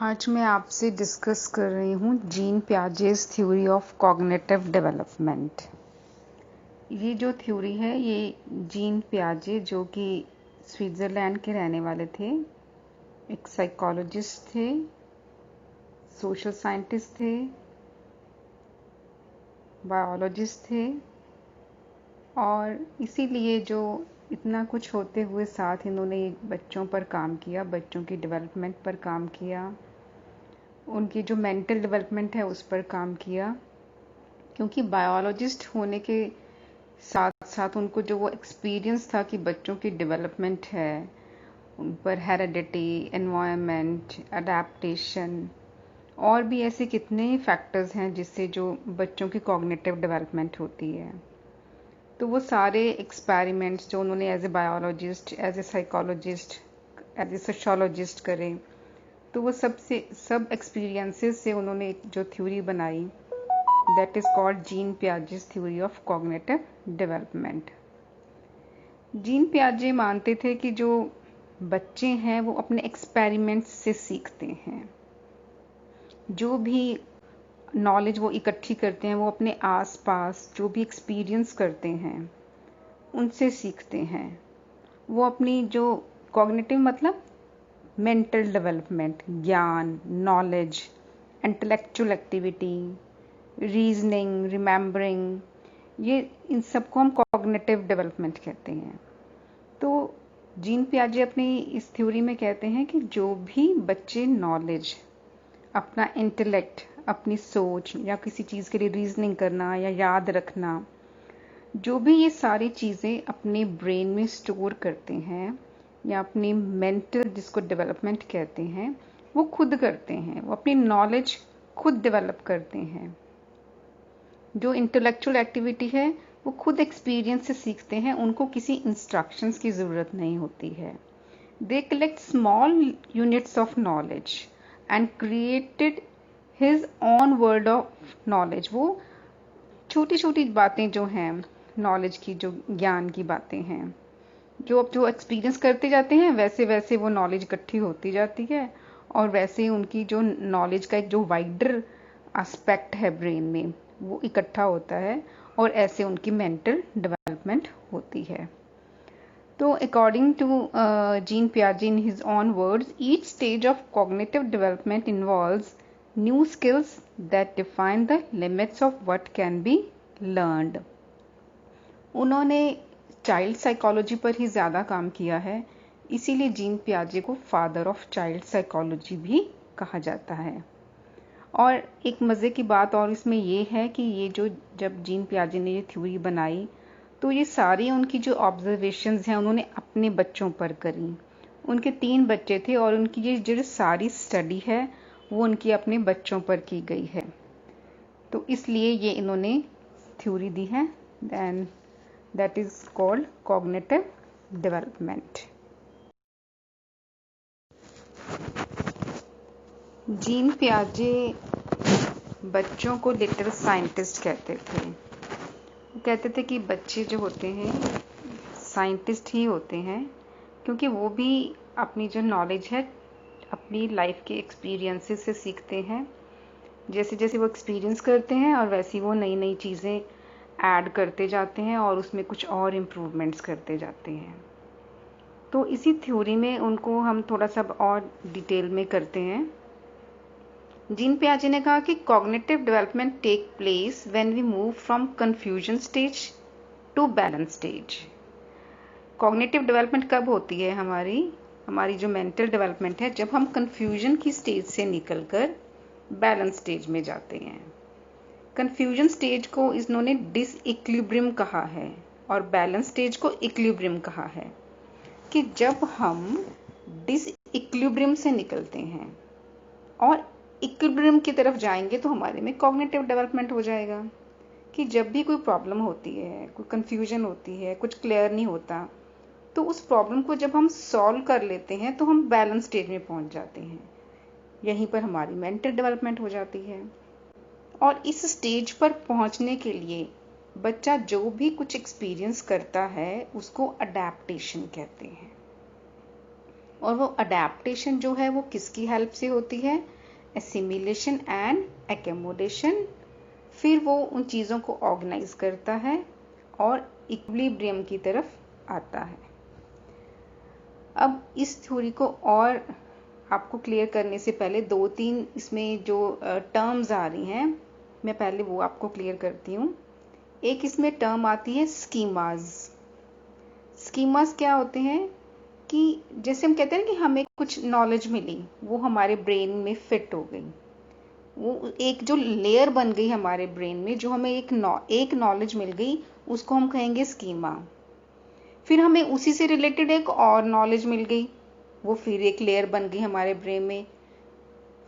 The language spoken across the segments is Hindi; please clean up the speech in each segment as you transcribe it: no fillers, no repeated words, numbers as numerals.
आज मैं आपसे डिस्कस कर रही हूँ gene Piaget's theory of cognitive development. ये जो थ्योरी है ये जीन पियाजे जो कि स्विट्ज़रलैंड के रहने वाले थे, एक साइकोलॉजिस्ट थे, सोशल साइंटिस्ट थे, बायोलॉजिस्ट थे और इसीलिए जो इतना कुछ होते हुए साथ इन्होंने बच्चों पर काम किया, बच्चों की डेवलपमेंट पर काम किया, उनकी जो मेंटल डेवलपमेंट है उस पर काम किया। क्योंकि बायोलॉजिस्ट होने के साथ साथ उनको जो वो एक्सपीरियंस था कि बच्चों की डेवलपमेंट है, उन पर हेरेडिटी, एनवायरनमेंट, अडेप्टेशन और भी ऐसे कितने फैक्टर्स हैं जिससे जो बच्चों की कॉग्निटिव डेवलपमेंट होती है। तो वो सारे एक्सपेरिमेंट्स जो उन्होंने as a biologist, as a psychologist, as a sociologist करे, तो वो सब एक्सपीरियंसेस से उन्होंने जो थ्योरी बनाई, that is called Jean Piaget's theory of cognitive development. Jean पियाजे मानते थे कि जो बच्चे हैं वो अपने एक्सपेरिमेंट्स से सीखते हैं। जो भी नॉलेज वो इकट्ठी करते हैं वो अपने आसपास जो भी एक्सपीरियंस करते हैं उनसे सीखते हैं। वो अपनी जो कॉग्निटिव मतलब मेंटल डेवलपमेंट, ज्ञान, knowledge, intellectual activity, reasoning, remembering, ये इन सबको हम कॉग्निटिव डेवलपमेंट कहते हैं। तो जीन पियाजे अपनी इस थ्योरी में कहते हैं कि जो भी बच्चे नॉलेज, अपना इंटेलेक्ट, अपनी सोच या किसी चीज़ के लिए रीजनिंग करना या याद रखना, जो भी ये सारी चीज़ें अपने ब्रेन में स्टोर करते हैं या अपनी मेंटल जिसको डेवलपमेंट कहते हैं वो खुद करते हैं। वो अपनी नॉलेज खुद डेवलप करते हैं। जो इंटेलेक्चुअल एक्टिविटी है वो खुद एक्सपीरियंस से सीखते हैं, उनको किसी इंस्ट्रक्शंस की ज़रूरत नहीं होती है। They collect small units of knowledge and created his on world of knowledge. वो छोटी छोटी बातें जो हैं नॉलेज की, जो ज्ञान की बातें हैं, जो एक्सपीरियंस करते जाते हैं वैसे वैसे वो नॉलेज इकट्ठी होती जाती है और वैसे ही उनकी जो नॉलेज का एक जो वाइडर एस्पेक्ट है ब्रेन में वो इकट्ठा होता है और ऐसे उनकी मेंटल डेवलपमेंट होती है। तो अकॉर्डिंग टू जीन पियाजे in his own words, each stage of cognitive development involves new skills that define the limits of what can be learned. उन्होंने चाइल्ड साइकोलॉजी पर ही ज़्यादा काम किया है, इसीलिए जीन पियाजे को फादर ऑफ चाइल्ड साइकोलॉजी भी कहा जाता है। और एक मज़े की बात और इसमें ये है कि ये जो जब जीन पियाजे ने ये थ्योरी बनाई तो ये सारी उनकी जो ऑब्जर्वेशंस हैं उन्होंने अपने बच्चों पर करी। उनके 3 बच्चे थे और उनकी ये जो सारी स्टडी है वो उनकी अपने बच्चों पर की गई है। तो इसलिए ये इन्होंने थ्योरी दी है, then that is called cognitive development. Jean पियाजे बच्चों को लिटिल साइंटिस्ट कहते थे। वो कहते थे कि बच्चे जो होते हैं साइंटिस्ट ही होते हैं, क्योंकि वो भी अपनी जो नॉलेज है अपनी लाइफ के एक्सपीरियंसेस से सीखते हैं। जैसे जैसे वो एक्सपीरियंस करते हैं और वैसी वो नई नई चीज़ें ऐड करते जाते हैं और उसमें कुछ और इम्प्रूवमेंट्स करते जाते हैं। तो इसी थ्योरी में उनको हम थोड़ा सा और डिटेल में करते हैं। जीन पियाजे ने कहा कि cognitive development take place when we move from confusion stage to balance stage. Cognitive development कब होती है? हमारी जो मेंटल डेवलपमेंट है जब हम कंफ्यूजन की स्टेज से निकलकर बैलेंस स्टेज में जाते हैं। कंफ्यूजन स्टेज को इन्होंने डिसइक्विलिब्रियम कहा है और बैलेंस स्टेज को इक्विलिब्रियम कहा है। कि जब हम डिसइक्विलिब्रियम से निकलते हैं और इक्विलिब्रियम की तरफ जाएंगे तो हमारे में कॉग्निटिव डेवलपमेंट हो जाएगा। कि जब भी कोई प्रॉब्लम होती है, कोई कंफ्यूजन होती है, कुछ क्लियर नहीं होता, तो उस प्रॉब्लम को जब हम सॉल्व कर लेते हैं तो हम बैलेंस स्टेज में पहुंच जाते हैं। यहीं पर हमारी मेंटल डेवलपमेंट हो जाती है। और इस स्टेज पर पहुंचने के लिए बच्चा जो भी कुछ एक्सपीरियंस करता है उसको अडेप्टेशन कहते हैं। और वो अडेप्टेशन जो है वो किसकी हेल्प से होती है? Assimilation and accommodation. फिर वो उन चीज़ों को ऑर्गेनाइज करता है और इक्विलिब्रियम की तरफ आता है। अब इस थ्योरी को और आपको क्लियर करने से पहले 2-3 इसमें जो टर्म्स आ रही हैं, मैं पहले वो आपको क्लियर करती हूँ। एक इसमें टर्म आती है स्कीमाज। स्कीमाज क्या होते हैं कि जैसे हम कहते हैं कि हमें कुछ नॉलेज मिली, वो हमारे ब्रेन में फिट हो गई, वो एक जो लेयर बन गई हमारे ब्रेन में, जो हमें एक नॉलेज मिल गई, उसको हम कहेंगे स्कीमा। फिर हमें उसी से रिलेटेड एक और नॉलेज मिल गई, वो फिर एक लेयर बन गई हमारे ब्रेन में,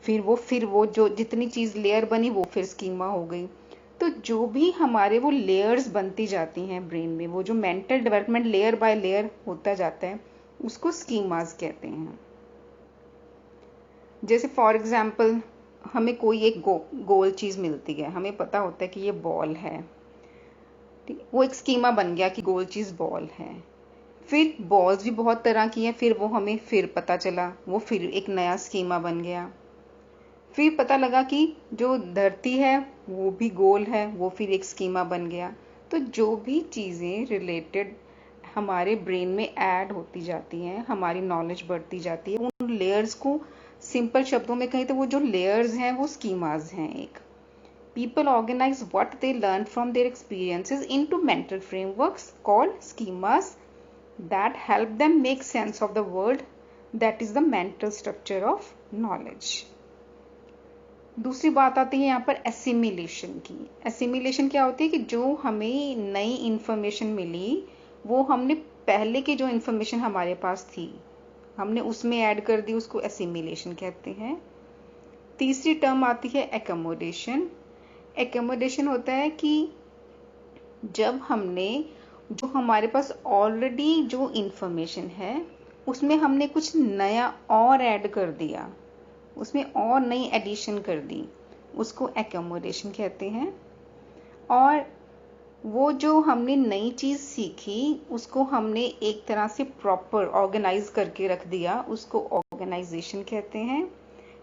फिर वो जो जितनी चीज़ लेयर बनी वो फिर स्कीमा हो गई। तो जो भी हमारे वो लेयर्स बनती जाती हैं ब्रेन में, वो जो mental development layer by layer होता जाता है, उसको स्कीमास कहते हैं। जैसे फॉर एग्जाम्पल हमें कोई एक गोल चीज़ मिलती है, हमें पता होता है कि ये बॉल है, ठीक, वो एक स्कीमा बन गया कि गोल चीज़ बॉल है। फिर बॉल्स भी बहुत तरह की हैं, फिर वो हमें फिर पता चला, वो फिर एक नया स्कीमा बन गया। फिर पता लगा कि जो धरती है वो भी गोल है, वो फिर एक स्कीमा बन गया। तो जो भी चीज़ें रिलेटेड हमारे ब्रेन में ऐड होती जाती हैं, हमारी नॉलेज बढ़ती जाती है, उन लेयर्स को सिंपल शब्दों में कहें तो वो जो लेयर्स हैं वो स्कीमाज हैं। एक people organize what they learn from their experiences into mental frameworks called schemas that help them make sense of the world. That is the mental structure of knowledge. दूसरी बात आती है यहाँ पर एसिमिलेशन की। एसिमिलेशन क्या होती है कि जो हमें नई इंफॉर्मेशन मिली, वो हमने पहले की जो इंफॉर्मेशन हमारे पास थी, हमने उसमें ऐड कर दी, उसको एसिमिलेशन कहते हैं। तीसरी टर्म आती है एक्कोमोडेशन। एक्कोमोडेशन होता है कि जब हमने जो हमारे पास ऑलरेडी जो इंफॉर्मेशन है उसमें हमने कुछ नया और ऐड कर दिया, उसमें और नई एडिशन कर दी, उसको एक्कोमोडेशन कहते हैं। और वो जो हमने नई चीज़ सीखी उसको हमने एक तरह से प्रॉपर ऑर्गेनाइज करके रख दिया, उसको ऑर्गेनाइजेशन कहते हैं।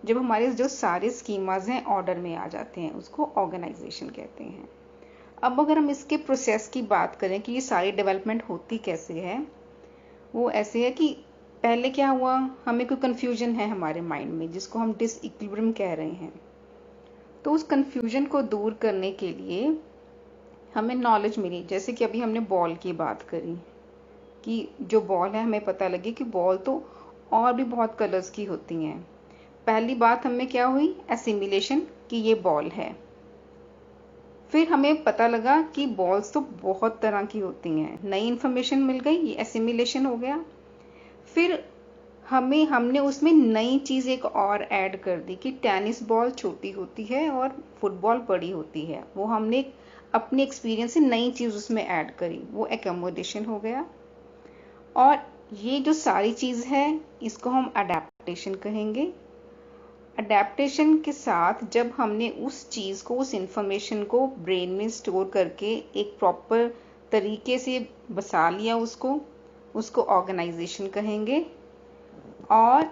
जब हमारे जो सारे स्कीमाज हैं ऑर्डर में आ जाते हैं, उसको ऑर्गेनाइजेशन कहते हैं। अब अगर हम इसके प्रोसेस की बात करें कि ये सारी डेवलपमेंट होती कैसे है, वो ऐसे है कि पहले क्या हुआ, हमें कोई कन्फ्यूजन है हमारे माइंड में जिसको हम डिसइक्विलिब्रियम कह रहे हैं। तो उस कन्फ्यूजन को दूर करने के लिए हमें नॉलेज मिली। जैसे कि अभी हमने बॉल की बात करी कि जो बॉल है, हमें पता लगी कि बॉल तो और भी बहुत कलर्स की होती हैं। पहली बात हमें क्या हुई, एसिमिलेशन, कि ये बॉल है। फिर हमें पता लगा कि बॉल्स तो बहुत तरह की होती हैं, नई इन्फॉर्मेशन मिल गई, ये एसिमिलेशन हो गया। फिर हमने उसमें नई चीज़ एक और ऐड कर दी कि टेनिस बॉल छोटी होती है और फुटबॉल बड़ी होती है। वो हमने अपने एक्सपीरियंस से नई चीज़ उसमें ऐड करी, वो एक्कोमोडेशन हो गया। और ये जो सारी चीज़ है इसको हम अडेप्टेशन कहेंगे। अडेप्टेशन के साथ जब हमने उस चीज़ को, उस इंफॉर्मेशन को ब्रेन में स्टोर करके एक प्रॉपर तरीके से बसा लिया, उसको ऑर्गेनाइजेशन कहेंगे। और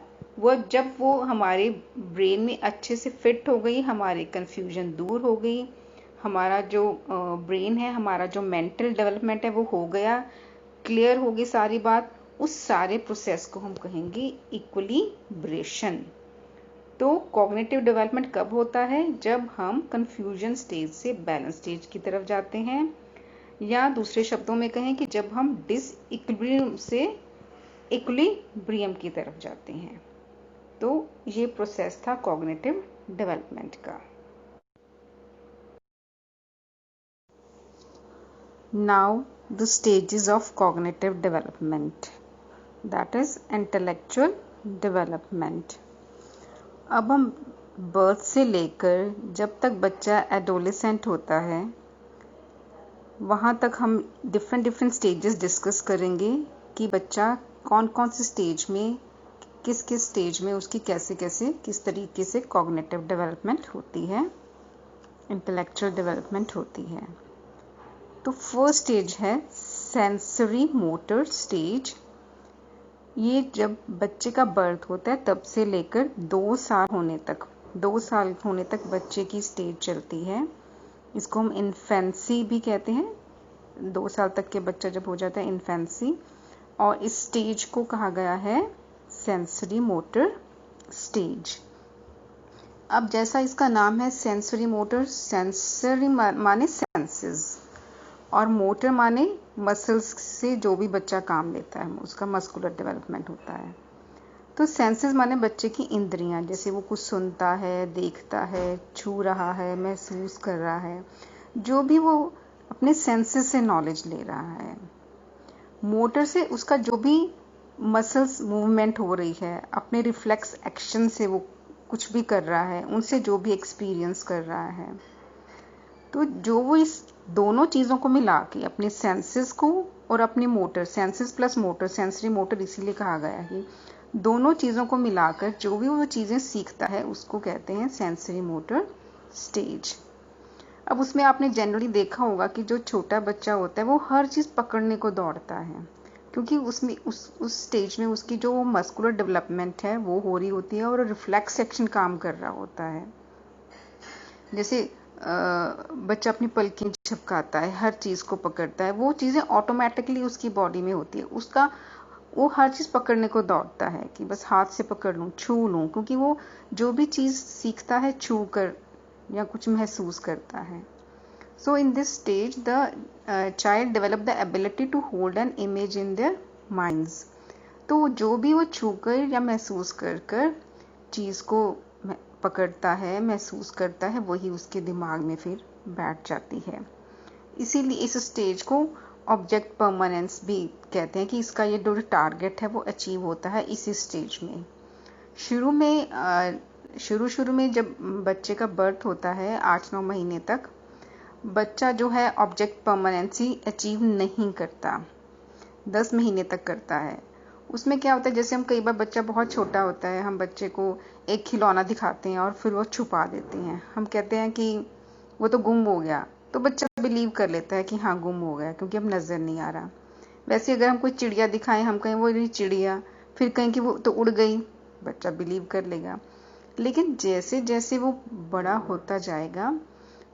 जब वो हमारे ब्रेन में अच्छे से फिट हो गई, हमारी कंफ्यूजन दूर हो गई, हमारा जो ब्रेन है, हमारा जो मेंटल डेवलपमेंट है वो हो गया, क्लियर हो गई सारी बात, उस सारे प्रोसेस को हम कहेंगे इक्विलिब्रेशन। तो कॉग्निटिव डेवलपमेंट कब होता है, जब हम कंफ्यूजन स्टेज से बैलेंस स्टेज की तरफ जाते हैं, या दूसरे शब्दों में कहें कि जब हम डिसइक्विलिब्रियम से इक्विलिब्रियम की तरफ जाते हैं। तो ये प्रोसेस था कॉग्निटिव डेवलपमेंट का। Now the stages of cognitive development, that is intellectual development. अब हम बर्थ से लेकर जब तक बच्चा एडोलेसेंट होता है, वहाँ तक हम डिफरेंट स्टेजेस डिस्कस करेंगे कि बच्चा कौन कौन से स्टेज में, किस स्टेज में उसकी किस तरीके से कॉग्निटिव डेवलपमेंट होती है, इंटेलेक्चुअल डेवलपमेंट होती है। तो फर्स्ट स्टेज है सेंसरी मोटर स्टेज। ये जब बच्चे का बर्थ होता है तब से लेकर 2 साल होने तक बच्चे की स्टेज चलती है। इसको हम इन्फेंसी भी कहते हैं। 2 साल तक के बच्चा जब हो जाता है इन्फेंसी, और इस स्टेज को कहा गया है सेंसरी मोटर स्टेज। अब जैसा इसका नाम है सेंसरी मोटर, सेंसरी माने सेंसेस और मोटर माने मसल्स से जो भी बच्चा काम लेता है उसका मस्कुलर डेवलपमेंट होता है। तो सेंसेस माने बच्चे की इंद्रियां, जैसे वो कुछ सुनता है, देखता है, छू रहा है, महसूस कर रहा है, जो भी वो अपने सेंसेस से नॉलेज ले रहा है। मोटर से उसका जो भी मसल्स मूवमेंट हो रही है, अपने रिफ्लेक्स एक्शन से वो कुछ भी कर रहा है, उनसे जो भी एक्सपीरियंस कर रहा है। तो जो वो इस दोनों चीज़ों को मिला के अपने सेंसेस को और अपनी motor, senses plus motor, sensory motor इसीलिए कहा गया है कि दोनों चीज़ों को मिलाकर जो भी वो चीज़ें सीखता है उसको कहते हैं सेंसरी मोटर स्टेज। अब उसमें आपने जनरली देखा होगा कि जो छोटा बच्चा होता है वो हर चीज़ पकड़ने को दौड़ता है, क्योंकि उसमें उस स्टेज में उसकी जो मस्कुलर डेवलपमेंट है वो हो रही होती है और रिफ्लेक्स एक्शन काम कर रहा होता है। जैसे बच्चा अपनी पलकें झपकाता है, हर चीज़ को पकड़ता है, वो चीज़ें ऑटोमेटिकली उसकी बॉडी में होती है। उसका वो हर चीज़ पकड़ने को दौड़ता है कि बस हाथ से पकड़ लूँ, छू लूँ, क्योंकि वो जो भी चीज़ सीखता है छू कर या कुछ महसूस करता है। So in this stage the child develop the ability to hold an image in their minds. तो जो भी वो छूकर या महसूस कर कर चीज़ को पकड़ता है, महसूस करता है, वही उसके दिमाग में फिर बैठ जाती है। इसीलिए इस स्टेज को ऑब्जेक्ट परमानेंस भी कहते हैं कि इसका ये जो टारगेट है वो अचीव होता है इसी स्टेज में। शुरू में जब बच्चे का बर्थ होता है 8-9 महीने तक बच्चा जो है ऑब्जेक्ट परमानेंसी अचीव नहीं करता, 10 महीने तक करता है। उसमें क्या होता है, जैसे हम कई बार बच्चा बहुत छोटा होता है, हम बच्चे को एक खिलौना दिखाते हैं और फिर वो छुपा देते हैं। हम कहते हैं कि वो तो गुम हो गया, तो बच्चा बिलीव कर लेता है कि हाँ गुम हो गया, क्योंकि अब नज़र नहीं आ रहा। वैसे अगर हम कोई चिड़िया दिखाएं, हम कहें वो रही चिड़िया, फिर कहें कि वो तो उड़ गई, बच्चा बिलीव कर लेगा। लेकिन जैसे जैसे वो बड़ा होता जाएगा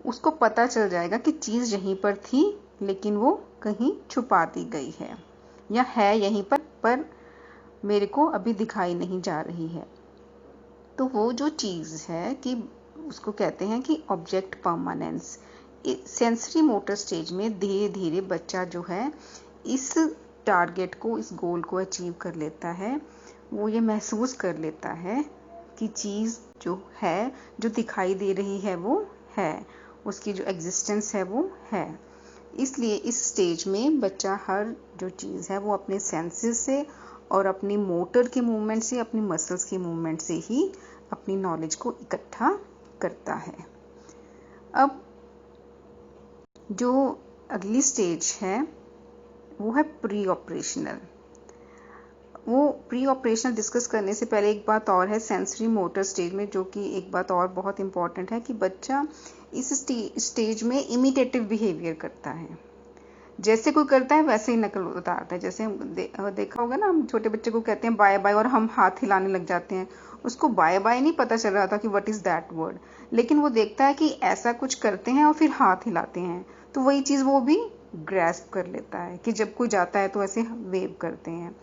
उसको पता चल जाएगा कि चीज़ यहीं पर थी लेकिन वो कहीं छुपा दी गई है, या है यहीं पर मेरे को अभी दिखाई नहीं जा रही है। तो वो जो चीज़ है कि उसको कहते हैं कि object permanence. Sensory motor stage में धीरे धीरे बच्चा जो है इस टारगेट को, इस गोल को अचीव कर लेता है। वो ये महसूस कर लेता है कि चीज़ जो है, जो दिखाई दे रही है वो है, उसकी जो एग्जिस्टेंस है वो है। इसलिए इस स्टेज में बच्चा हर जो चीज़ है वो अपने सेंसेस से और अपनी मोटर के मूवमेंट से, अपनी मसल्स की मूवमेंट से ही अपनी नॉलेज को इकट्ठा करता है। अब जो अगली स्टेज है वो है प्री ऑपरेशनल। वो प्री ऑपरेशनल डिस्कस करने से पहले एक बात और है सेंसरी मोटर स्टेज में, जो कि एक बात और बहुत इंपॉर्टेंट है कि बच्चा इस स्टेज में इमिटेटिव बिहेवियर करता है। जैसे कोई करता है वैसे ही नकल उतारता है। जैसे देखा होगा ना, हम छोटे बच्चे को कहते हैं बाय बाय और हम हाथ हिलाने लग जाते हैं। उसको बाय बाय नहीं पता चल रहा था कि व्हाट इज दैट वर्ड, लेकिन वो देखता है कि ऐसा कुछ करते हैं और फिर हाथ हिलाते हैं, तो वही चीज़ वो भी ग्रैस्प कर लेता है कि जब कोई जाता है तो ऐसे वेव करते हैं।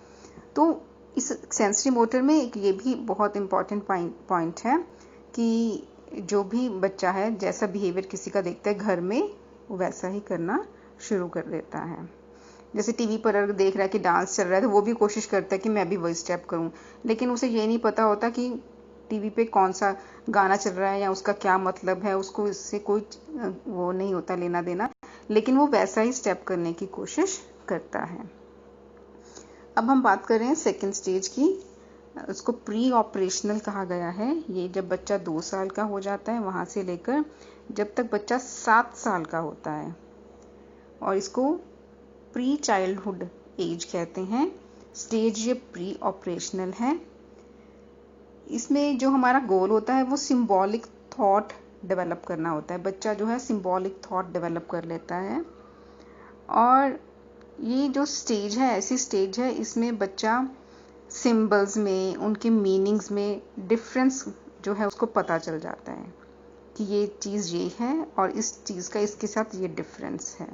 तो इस सेंसरी मोटर में एक ये भी बहुत इंपॉर्टेंट पॉइंट है कि जो भी बच्चा है जैसा बिहेवियर किसी का देखता है घर में, वो वैसा ही करना शुरू कर देता है। जैसे टीवी पर अगर देख रहा है कि डांस चल रहा है तो वो भी कोशिश करता है कि मैं भी वही स्टेप करूं, लेकिन उसे ये नहीं पता होता कि टीवी पे कौन सा गाना चल रहा है या उसका क्या मतलब है, उसको इससे कोई वो नहीं होता लेना देना, लेकिन वो वैसा ही स्टेप करने की कोशिश करता है। अब हम बात कर रहे हैं सेकेंड स्टेज की। उसको प्री ऑपरेशनल कहा गया है। ये जब बच्चा 2 साल का हो जाता है वहाँ से लेकर जब तक बच्चा 7 साल का होता है, और इसको प्री चाइल्डहुड एज कहते हैं। स्टेज ये प्री ऑपरेशनल है। इसमें जो हमारा गोल होता है वो सिंबॉलिक थॉट डेवलप करना होता है। बच्चा जो है सिंबॉलिक थॉट डेवलप कर लेता है, और ये जो स्टेज है ऐसी स्टेज है इसमें बच्चा सिंबल्स में, उनके मीनिंग्स में डिफरेंस जो है उसको पता चल जाता है कि ये चीज़ ये है और इस चीज़ का इसके साथ ये डिफरेंस है।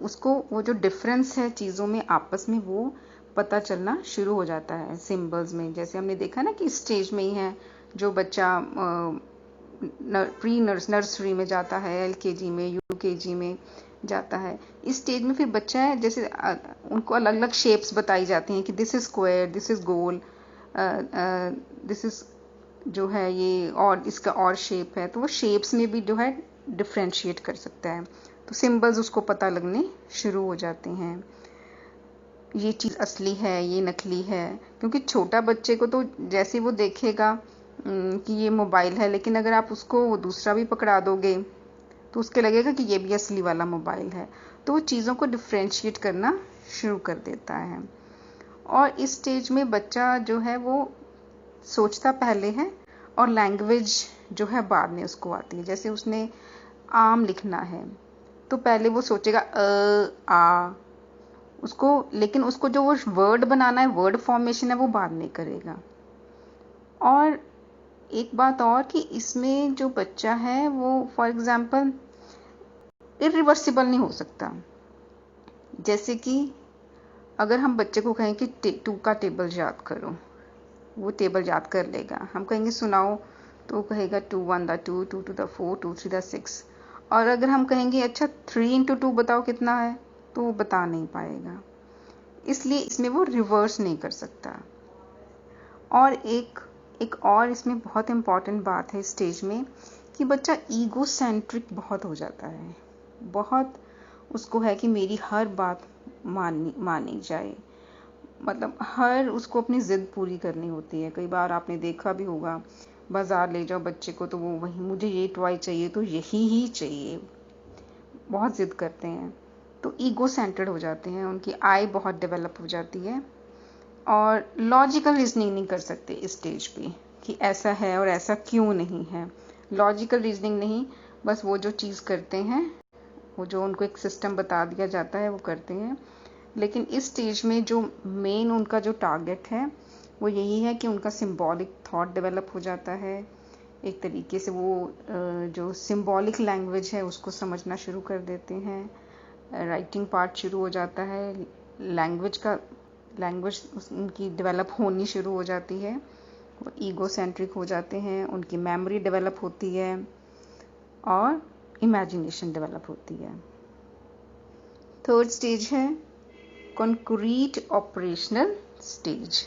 उसको वो जो डिफरेंस है चीज़ों में आपस में वो पता चलना शुरू हो जाता है सिंबल्स में। जैसे हमने देखा ना कि स्टेज में ही है जो बच्चा प्री नर्सरी में जाता है, एलकेजी में, यूकेजी में जाता है। इस स्टेज में फिर बच्चा है जैसे उनको अलग अलग शेप्स बताई जाती हैं कि this is square, this is goal, this is जो है ये और इसका और शेप है। तो वो शेप्स में भी जो है डिफ्रेंशिएट कर सकता है। तो सिंबल्स उसको पता लगने शुरू हो जाते हैं, ये चीज़ असली है, ये नकली है। क्योंकि छोटा बच्चे को तो जैसे वो देखेगा कि ये मोबाइल है, लेकिन अगर आप उसको वो दूसरा भी पकड़ा दोगे तो उसके लगेगा कि ये भी असली वाला मोबाइल है। तो वो चीज़ों को डिफ्रेंशिएट करना शुरू कर देता है। और इस स्टेज में बच्चा जो है वो सोचता पहले है और लैंग्वेज जो है बाद में उसको आती है। जैसे उसने आम लिखना है तो पहले वो सोचेगा आ उसको, लेकिन उसको जो वो वर्ड बनाना है, वर्ड फॉर्मेशन है, वो बाद में करेगा। और एक बात और कि इसमें जो बच्चा है वो फॉर एग्जांपल इरिवर्सिबल नहीं हो सकता। जैसे कि अगर हम बच्चे को कहें कि 2 का टेबल याद करो, वो टेबल याद कर लेगा। हम कहेंगे सुनाओ तो वो कहेगा 2 1 2, 2 2 4, 2 3 6। और अगर हम कहेंगे अच्छा 3 × 2 बताओ कितना है, तो वो बता नहीं पाएगा। इसलिए इसमें वो रिवर्स नहीं कर सकता। और एक और इसमें बहुत इम्पॉर्टेंट बात है स्टेज में कि बच्चा ईगो सेंट्रिक बहुत हो जाता है। बहुत उसको है कि मेरी हर बात मानी जाए, मतलब हर उसको अपनी ज़िद पूरी करनी होती है। कई बार आपने देखा भी होगा, बाज़ार ले जाओ बच्चे को तो वो वही मुझे ये टॉय चाहिए तो यही ही चाहिए, बहुत ज़िद करते हैं। तो ईगो सेंटर्ड हो जाते हैं, उनकी आई बहुत डेवलप हो जाती है और लॉजिकल रीजनिंग नहीं कर सकते इस स्टेज पे कि ऐसा है और ऐसा क्यों नहीं है। लॉजिकल रीजनिंग नहीं, बस वो जो चीज़ करते हैं, वो जो उनको एक सिस्टम बता दिया जाता है वो करते हैं। लेकिन इस स्टेज में जो मेन उनका जो टारगेट है वो यही है कि उनका सिंबॉलिक थॉट डेवलप हो जाता है। एक तरीके से वो जो सिंबॉलिक लैंग्वेज है उसको समझना शुरू कर देते हैं। राइटिंग पार्ट शुरू हो जाता है, लैंग्वेज उनकी डेवलप होनी शुरू हो जाती है। वो ईगो सेंट्रिक हो जाते हैं, उनकी मेमोरी डेवलप होती है और इमेजिनेशन डेवलप होती है। थर्ड स्टेज है concrete operational stage.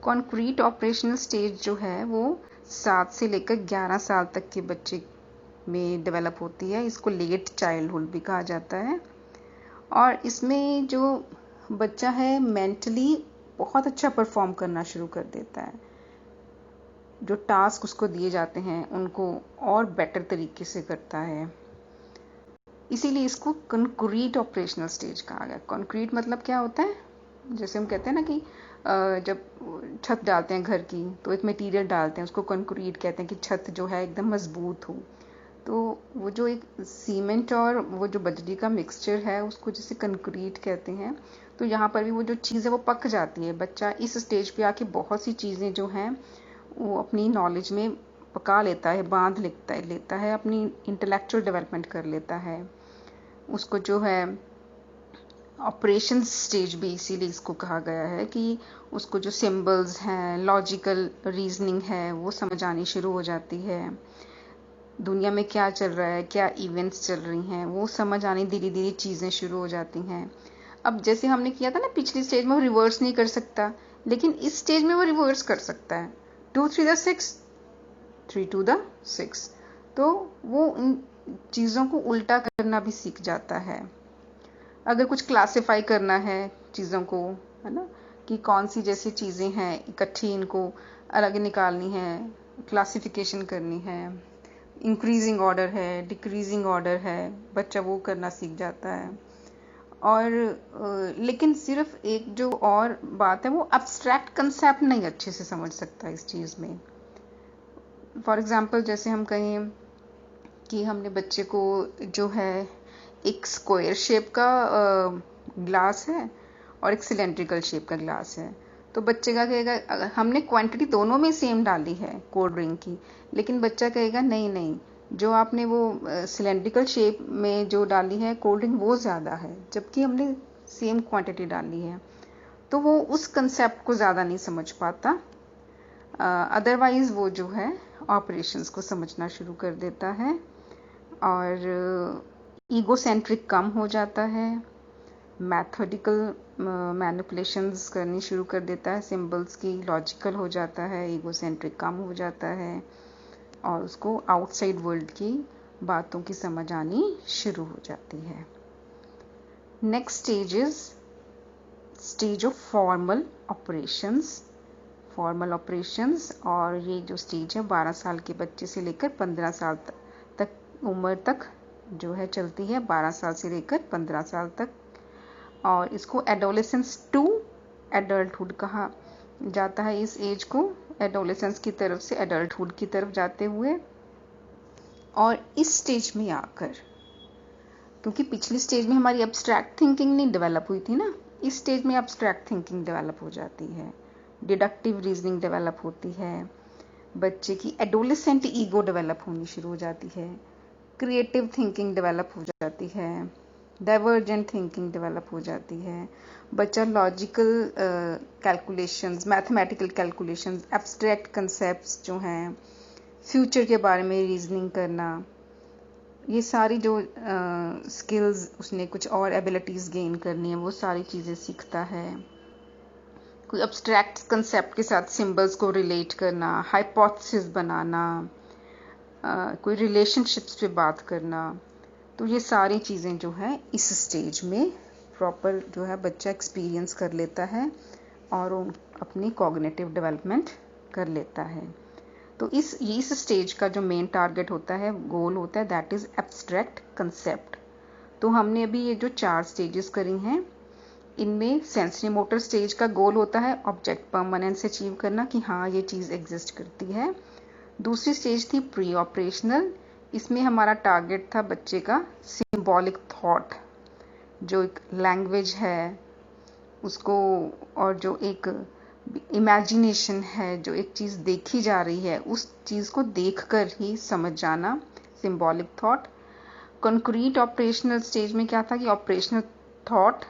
Concrete operational stage जो है वो 7 से लेकर 11 साल तक के बच्चे में डेवलप होती है। इसको लेट चाइल्डहुड भी कहा जाता है। और इसमें जो बच्चा है मेंटली बहुत अच्छा परफॉर्म करना शुरू कर देता है। जो टास्क उसको दिए जाते हैं उनको और बेटर तरीके से करता है। इसीलिए इसको कॉन्क्रीट ऑपरेशनल स्टेज कहा गया। कॉन्क्रीट मतलब क्या होता है, जैसे हम कहते हैं ना कि जब छत डालते हैं घर की तो एक मटेरियल डालते हैं, उसको कॉन्क्रीट कहते हैं कि छत जो है एकदम मजबूत हो। तो वो जो एक सीमेंट और वो जो बजरी का मिक्सचर है उसको जैसे कंक्रीट कहते हैं। तो यहाँ पर भी वो जो चीज़ है वो पक जाती है। बच्चा इस स्टेज पे आके बहुत सी चीज़ें जो हैं वो अपनी नॉलेज में पका लेता है, बांध लेता है, अपनी इंटेलेक्चुअल डेवलपमेंट कर लेता है। उसको जो है ऑपरेशन स्टेज भी इसीलिए इसको कहा गया है कि उसको जो सिंबल्स हैं, लॉजिकल रीजनिंग है, वो समझ आनी शुरू हो जाती है। दुनिया में क्या चल रहा है, क्या इवेंट्स चल रही हैं, वो समझ आनी धीरे धीरे चीज़ें शुरू हो जाती हैं। अब जैसे हमने किया था ना पिछली स्टेज में, वो रिवर्स नहीं कर सकता, लेकिन इस स्टेज में वो रिवर्स कर सकता है। 2 3 6, 3 2 6। तो वो इन चीज़ों को उल्टा करना भी सीख जाता है। अगर कुछ क्लासिफाई करना है चीज़ों को, है ना, कि कौन सी जैसी चीज़ें हैं इकट्ठी इनको अलग निकालनी है, क्लासिफिकेशन करनी है, इंक्रीजिंग ऑर्डर है, डिक्रीजिंग ऑर्डर है, बच्चा वो करना सीख जाता है। और लेकिन सिर्फ एक जो और बात है, वो एब्स्ट्रैक्ट कंसेप्ट नहीं अच्छे से समझ सकता इस चीज़ में। फॉर एग्जांपल जैसे हम कहें कि हमने बच्चे को जो है एक स्क्वायर शेप का ग्लास है और एक सिलेंड्रिकल शेप का ग्लास है। तो बच्चे का कहेगा, हमने क्वांटिटी दोनों में सेम डाली है कोल्ड ड्रिंक की, लेकिन बच्चा कहेगा नहीं नहीं, जो आपने वो सिलेंड्रिकल शेप में जो डाली है कोल्ड ड्रिंक वो ज़्यादा है, जबकि हमने सेम क्वांटिटी डाली है। तो वो उस कंसेप्ट को ज़्यादा नहीं समझ पाता। अदरवाइज़ वो जो है ऑपरेशंस को समझना शुरू कर देता है और ईगोसेंट्रिक कम हो जाता है, मैथोडिकल मैनिपुलेशंस करनी शुरू कर देता है सिंबल्स की, लॉजिकल हो जाता है, ईगोसेंट्रिक कम हो जाता है और उसको आउटसाइड वर्ल्ड की बातों की समझ आनी शुरू हो जाती है। Next stage is stage of formal operations. Formal operations, और ये जो स्टेज है 12 साल के बच्चे से लेकर 15 साल तक उम्र तक जो है चलती है, 12 साल से लेकर 15 साल तक, और इसको एडोलेसेंस टू एडल्टहुड कहा जाता है। इस एज को एडोलेसेंस की तरफ से एडल्टहुड की तरफ जाते हुए, और इस स्टेज में आकर, क्योंकि पिछली स्टेज में हमारी एब्स्ट्रैक्ट थिंकिंग नहीं डेवलप हुई थी ना, इस स्टेज में एब्स्ट्रैक्ट थिंकिंग डेवलप हो जाती है, डिडक्टिव रीजनिंग डेवलप होती है, बच्चे की एडोलेसेंट ईगो डेवलप होनी शुरू हो जाती है, क्रिएटिव थिंकिंग डेवलप हो जाती है, डाइवर्जेंट थिंकिंग डेवलप हो जाती है। बच्चा logical calculations, mathematical calculations, abstract concepts जो हैं, फ्यूचर के बारे में रीजनिंग करना, ये सारी जो स्किल्स उसने कुछ और एबिलिटीज़ गेन करनी है वो सारी चीज़ें सीखता है। कोई एब्स्ट्रैक्ट कंसेप्ट के साथ सिंबल्स को रिलेट करना, हाइपोथेसिस बनाना, कोई रिलेशनशिप्स पे बात करना, तो ये सारी चीज़ें जो है इस स्टेज में प्रॉपर जो है बच्चा एक्सपीरियंस कर लेता है और अपनी कॉग्निटिव डेवलपमेंट कर लेता है। तो इस स्टेज का जो मेन टारगेट होता है, गोल होता है, दैट इज़ एब्स्ट्रैक्ट कंसेप्ट। तो हमने अभी ये जो 4 स्टेजेस करी हैं, इनमें सेंसरी मोटर स्टेज का गोल होता है ऑब्जेक्ट परमानेंस अचीव करना, कि हाँ ये चीज़ एग्जिस्ट करती है। दूसरी स्टेज थी प्री ऑपरेशनल, इसमें हमारा टारगेट था बच्चे का सिंबॉलिक थॉट, जो एक लैंग्वेज है उसको, और जो एक इमेजिनेशन है, जो एक चीज़ देखी जा रही है उस चीज़ को देखकर ही समझ जाना, symbolic thought. Concrete operational stage में क्या था कि ऑपरेशनल थॉट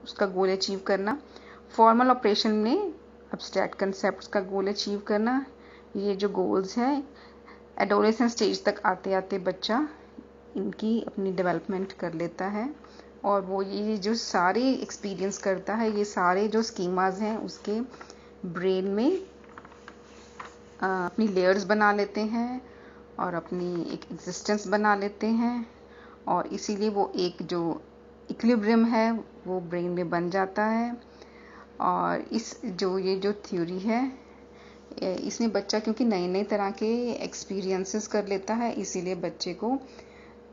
उसका गोल अचीव करना, फॉर्मल ऑपरेशन में एब्स्ट्रैक्ट कंसेप्ट्स का गोल अचीव करना। ये जो गोल्स हैं एडोलेसेंस स्टेज तक आते आते बच्चा इनकी अपनी डेवलपमेंट कर लेता है, और वो ये जो सारे एक्सपीरियंस करता है, ये सारे जो स्कीमाज हैं उसके ब्रेन में अपनी लेयर्स बना लेते हैं और अपनी एक एग्जिस्टेंस बना लेते हैं, और इसीलिए वो एक जो इक्विलिब्रियम है वो ब्रेन में बन जाता है। और ये जो थ्योरी है, इसमें बच्चा क्योंकि नए नए तरह के एक्सपीरियंसेस कर लेता है, इसीलिए बच्चे को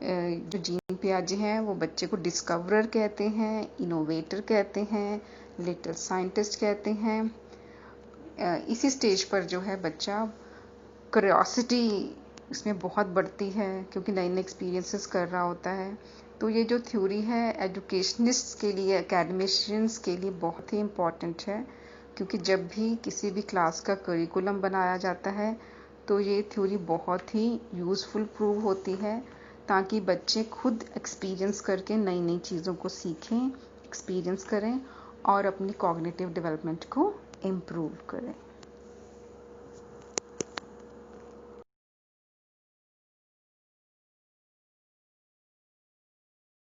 जो जीन पियाजे हैं वो बच्चे को डिस्कवरर कहते हैं, इनोवेटर कहते हैं, लिटिल साइंटिस्ट कहते हैं। इसी स्टेज पर जो है बच्चा क्यूरियोसिटी इसमें बहुत बढ़ती है, क्योंकि नए नए एक्सपीरियंसेस कर रहा होता है। तो ये जो थ्योरी है एजुकेशनिस्ट्स के लिए, एकेडमिशियंस के लिए बहुत ही इम्पॉर्टेंट है, क्योंकि जब भी किसी भी क्लास का करिकुलम बनाया जाता है तो ये थ्योरी बहुत ही यूज़फुल प्रूव होती है, ताकि बच्चे खुद एक्सपीरियंस करके नई नई चीज़ों को सीखें, एक्सपीरियंस करें और अपनी कॉग्निटिव डेवलपमेंट को इम्प्रूव करें।